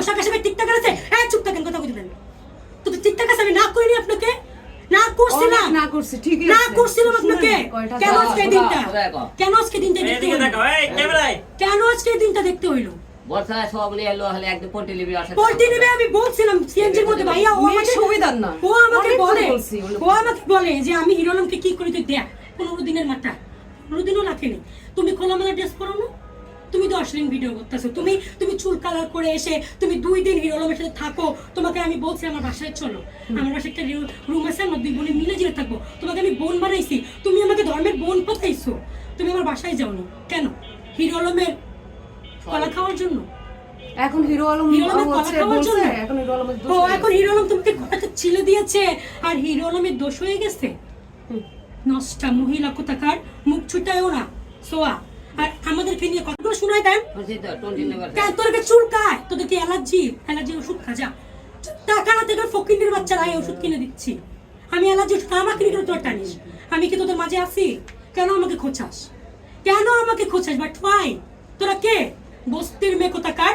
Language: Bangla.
পোশাক আশাকে ঠিকঠাক আছে। হ্যাঁ চুপ থাকেন, কথা বলবেন। তো ঠিকঠাক আছে, আমি না করিনি আপনাকে, না করছিলাম, না করছি ঠিকই না আছে। করছিলাম আপনাকে। কেন আজকে এই দিনটা, কেন আজকে দিনটা দেখতে এদিকে হইলো, দেখো, এই ক্যামেরায় কেন আজকে এই দিনটা দেখতে হইলো? বর্ষা সব নিয়ে এলো হলে একদম পোল্ট্রি লিবি আসে পোল্ট্রি নেবে আমি বলছিলাম সিএনজির মধ্যে, ভাইয়া ও মেয়ে আমাকে সুবিধার না। ও আমাকে অনেক বলে, কথা বলছি, ও আমাকে বলে যে আমি হিরো আলমকে কি করি তুই দেখ। 15 দিনের মাথা, 15 দিনও রাখেনি। তুমি খোলামেলা ড্রেস পরো না, তুমি তো অশ্লীল ভিডিও করতেছো। তুমি চুল কালার করে এসে তুমি 2 দিন হিরো আলমের সাথে থাকো। তোমাকে আমি বলছি আমার বাসায় চলো, আমার বাসায় একটা রুম আছে, আমরা 2 বোনে মিলে জিরে থাকবো। তোমাকে আমি বোন বানাইছি, তুমি আমাকে ধর্মের বোন পাঠাইছো। তুমি আমার বাসায় যাওনি কেন? হিরো আলমের কলা খাওয়ার জন্য? এখন হিরো আলম হিরো আলমের কলা হচ্ছে খাওয়ার বলছে জন্য? এখন হিরো আলমের দোষ ও হয়ে এখন গেছে। হিরো আলম তোমাকে কথাটা ছিলে দিয়েছে আর হিরো আলমের দোষ হয়ে গেছে। নষ্টা মহিলা কোথাকার, মুখ ছুটায়ও না সোয়া। আর আমাদেরকে নিয়ে কথাগুলো শোনায় দেন কেন? তোদেরকে চুলকায়, তোদের কি অ্যালার্জির ওষুধ খা যা। টাকা না থেকে ফকিন্নির বাচ্চারা এই ওষুধ কিনে দিচ্ছি। আমি অ্যালার্জি ওষুধ আমাকে নিয়ে তোর টানিস? আমি কি তোদের মাঝে আছি? কেন আমাকে খোঁচাস, কেন আমাকে খোঁচাস? বাট ফাইন, তোরা কে? বস্তির মেয়ে কোথাকার।